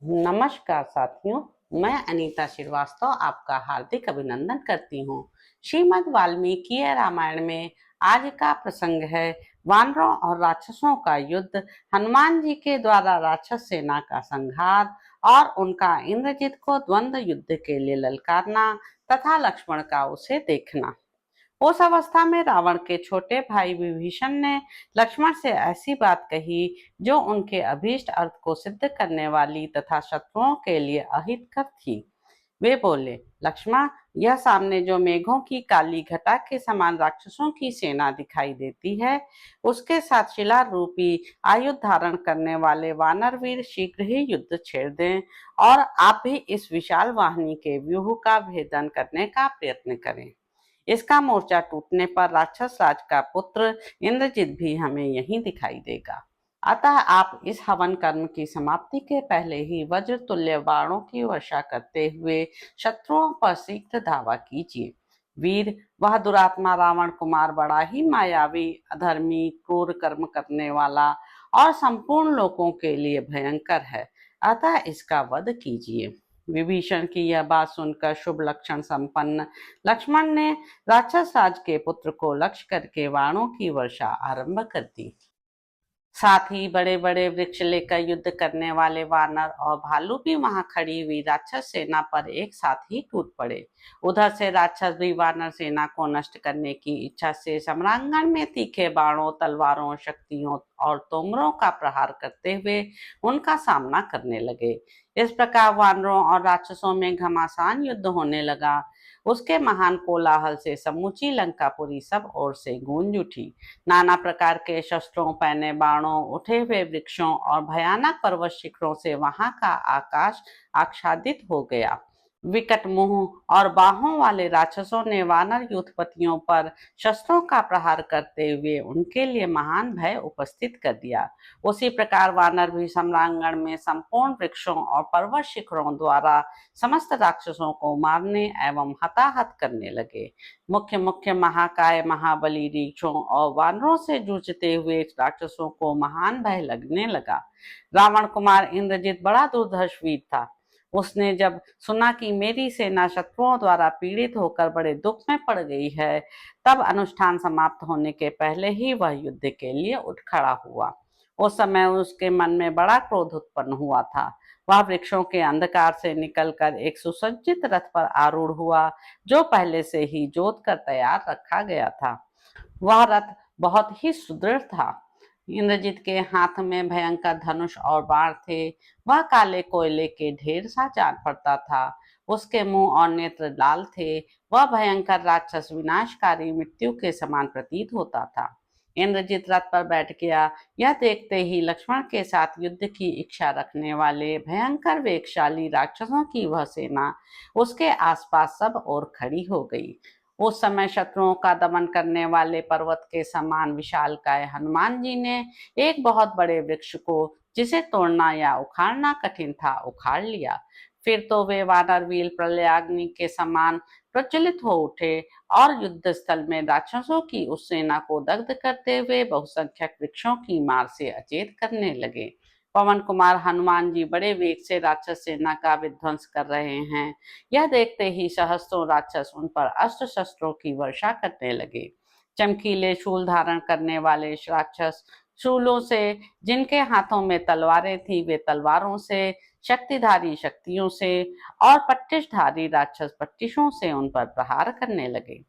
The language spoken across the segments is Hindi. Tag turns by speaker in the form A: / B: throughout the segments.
A: नमस्कार साथियों, मैं अनीता श्रीवास्तव आपका हार्दिक अभिनंदन करती हूँ। श्रीमद् वाल्मीकि रामायण में आज का प्रसंग है वानरों और राक्षसों का युद्ध, हनुमान जी के द्वारा राक्षस सेना का संहार और उनका इंद्रजित को द्वंद्व युद्ध के लिए ललकारना तथा लक्ष्मण का उसे देखना। उस अवस्था में रावण के छोटे भाई विभीषण ने लक्ष्मण से ऐसी बात कही जो उनके अभीष्ट अर्थ को सिद्ध करने वाली तथा शत्रुओं के लिए अहितकर थी। वे बोले, लक्ष्मण, यह सामने जो मेघों की काली घटा के समान राक्षसों की सेना दिखाई देती है, उसके साथ शिला रूपी आयुध धारण करने वाले वानर वीर शीघ्र ही युद्ध छेड़ दें और आप भी इस विशाल वाहिनी के व्यूह का भेदन करने का प्रयत्न करें। इसका मोर्चा टूटने पर राक्षस राज का पुत्र इंद्रजित भी हमें यहीं दिखाई देगा। अतः आप इस हवन कर्म की समाप्ति के पहले ही वज्र तुल्य बाणों की वर्षा करते हुए शत्रुओं पर शीघ्र धावा कीजिए। वीर, वह दुरात्मा रावण कुमार बड़ा ही मायावी, अधर्मी, क्रूर कर्म करने वाला और संपूर्ण लोगों के लिए भयंकर है। अतः इसका वध कीजिए। विभीषण की यह बात सुनकर शुभ लक्षण संपन्न लक्ष्मण ने राक्षस राज के पुत्र को लक्ष्य करके बाणों की वर्षा आरंभ कर दी। साथ ही बड़े बड़े वृक्ष लेकर युद्ध करने वाले वानर और भालू भी वहां खड़ी हुई राक्षस सेना पर एक साथ ही टूट पड़े। उधर से राक्षस भी वानर सेना को नष्ट करने की इच्छा से सम्रांगण में तीखे बाणों, तलवारों, शक्तियों और तोमरों का प्रहार करते हुए उनका सामना करने लगे। इस प्रकार वानरों और राक्षसों में घमासान युद्ध होने लगा। उसके महान कोलाहल से समूची लंकापुरी सब ओर से गूंज उठी। नाना प्रकार के शस्त्रों, पैने बाणों, उठे हुए वृक्षों और भयानक पर्वत शिखरों से वहां का आकाश आच्छादित हो गया। विकट मुंह और बाहों वाले राक्षसों ने वानर यूथपतियों पर शस्त्रों का प्रहार करते हुए उनके लिए महान भय उपस्थित कर दिया। उसी प्रकार वानर भी सम्रांगण में संपूर्ण वृक्षों और पर्वत शिखरों द्वारा समस्त राक्षसों को मारने एवं हताहत करने लगे। मुख्य मुख्य महाकाय महाबली रीछों और वानरों से जूझते हुए राक्षसों को महान भय लगने लगा। रावण कुमार इंद्रजित बड़ा दुर्धर्ष वीर था। उसने जब सुना कि मेरी सेना शत्रुओं द्वारा पीड़ित होकर बड़े दुख में पड़ गई है, तब अनुष्ठान समाप्त होने के पहले ही वह युद्ध के लिए उठ खड़ा हुआ। उस समय उसके मन में बड़ा क्रोध उत्पन्न हुआ था। वह वृक्षों के अंधकार से निकलकर एक सुसज्जित रथ पर आरूढ़ हुआ, जो पहले से ही जोत कर तैयार रखा गया था। वह रथ बहुत ही सुदृढ़ था। इंद्रजित के हाथ में भयंकर धनुष और बाण थे। वह काले कोयले के ढेर सा जान पड़ता था। उसके मुंह और नेत्र लाल थे। वह भयंकर राक्षस विनाशकारी मृत्यु के समान प्रतीत होता था। इंद्रजित रथ पर बैठ गया। यह देखते ही लक्ष्मण के साथ युद्ध की इच्छा रखने वाले भयंकर वेगशाली राक्षसों की वह सेना उसके आसपास सब ओर खड़ी हो गई। उस समय शत्रुओं का दमन करने वाले पर्वत के समान विशालकाय हनुमान जी ने एक बहुत बड़े वृक्ष को, जिसे तोड़ना या उखाड़ना कठिन था, उखाड़ लिया। फिर तो वे वानर वीर प्रलयाग्नि के समान प्रज्वलित हो उठे और युद्ध स्थल में राक्षसों की उस सेना को दग्ध करते हुए बहुसंख्यक वृक्षों की मार से अचेत करने लगे। पवन कुमार हनुमान जी बड़े वेग से राक्षस सेना का विध्वंस कर रहे हैं। यह देखते ही सहस्त्रों राक्षस उन पर अस्त्र शस्त्रों की वर्षा करने लगे। चमकीले शूल धारण करने वाले राक्षस शूलों से, जिनके हाथों में तलवारें थी, वे तलवारों से, शक्तिधारी शक्तियों से और पट्टिशधारी राक्षस पट्टिशों से उन पर प्रहार करने लगे।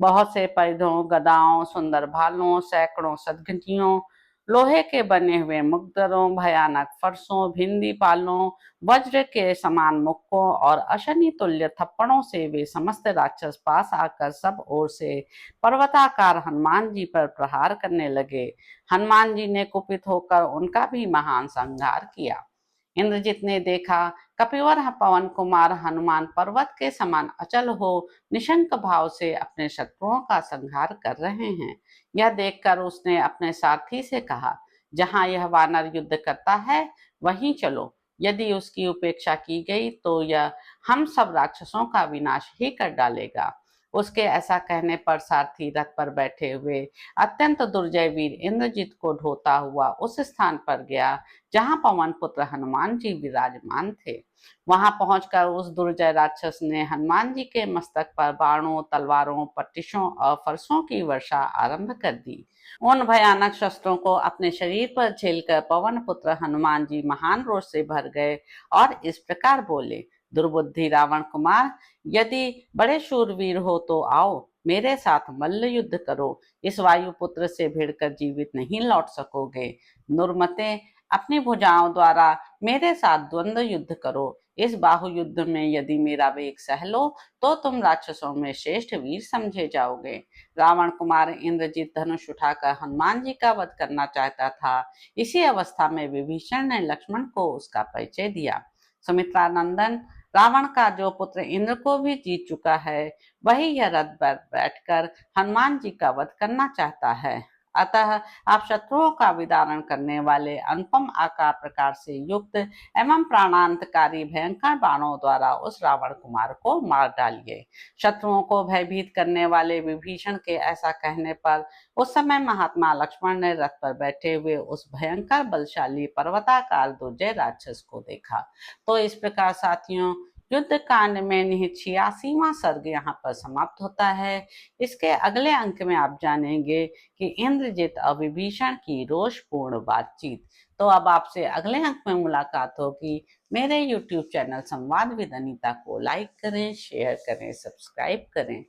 A: बहुत से परिधों, गदाओं, सुंदर भालों, सैकड़ों सदगतियों, लोहे के बने हुए मुक्तरों, भयानक फरसों, भिंदी पालों, वज्र के समान मुक्कों और अशनि तुल्य थप्पड़ों से वे समस्त राक्षस पास आकर सब ओर से पर्वताकार हनुमान जी पर प्रहार करने लगे। हनुमान जी ने कुपित होकर उनका भी महान संहार किया। इंद्रजित ने देखा, कपिवर पवन कुमार हनुमान पर्वत के समान अचल हो निशंक भाव से अपने शत्रुओं का संहार कर रहे हैं। यह देखकर उसने अपने सारथी से कहा, जहां यह वानर युद्ध करता है वहीं चलो। यदि उसकी उपेक्षा की गई तो यह हम सब राक्षसों का विनाश ही कर डालेगा। उसके ऐसा कहने पर सारथी रथ पर बैठे हुए अत्यंत दुर्जय वीर इंद्रजीत को ढोता हुआ उस स्थान पर गया जहां पवन पुत्र हनुमान जी विराजमान थे। वहां पहुंचकर उस दुर्जय राक्षस ने हनुमान जी के मस्तक पर बाणों, तलवारों, पट्टिशों और फरसों की वर्षा आरंभ कर दी। उन भयानक शस्त्रों को अपने शरीर पर झेलकर पवन पुत्र हनुमान जी महान रोष से भर गए और इस प्रकार बोले, दुर्बुद्धि रावण कुमार, यदि बड़े शूरवीर हो तो आओ, मेरे साथ मल्ल युद्ध करो। इस वायुपुत्र से भिड़कर जीवित नहीं लौट सकोगे। नुरमते, अपनी भुजाओं द्वारा मेरे साथ द्वंद्व युद्ध करो। इस बाहु युद्ध में यदि मेरा वेग सह लो तो तुम राक्षसों में श्रेष्ठ वीर समझे जाओगे। रावण कुमार इंद्रजीत धनुष उठाकर हनुमान जी का वध करना चाहता था। इसी अवस्था में विभीषण ने लक्ष्मण को उसका परिचय दिया। सुमित्रा नंदन, रावण का जो पुत्र इंद्र को भी जीत चुका है, वही यह रथ पर बैठकर हनुमान जी का वध करना चाहता है। अतः आप शत्रुओं का विदारण करने वाले अनुपम आकार प्रकार से युक्त एवं प्राणांतकारी भयंकर बाणों द्वारा उस रावण कुमार को मार डालिए। शत्रुओं को भयभीत करने वाले विभीषण के ऐसा कहने पर उस समय महात्मा लक्ष्मण ने रथ पर बैठे हुए उस भयंकर बलशाली पर्वताकार दुर्जय राक्षस को देखा। तो इस प्रकार साथियों, युद्ध कांड में निहित 86वां सर्ग यहाँ पर समाप्त होता है। इसके अगले अंक में आप जानेंगे कि इंद्रजित और विभीषण की रोषपूर्ण बातचीत। तो अब आपसे अगले अंक में मुलाकात होगी। मेरे YouTube चैनल संवाद विद अनीता को लाइक करें, शेयर करें, सब्सक्राइब करें।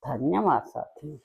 A: धन्यवाद साथियों।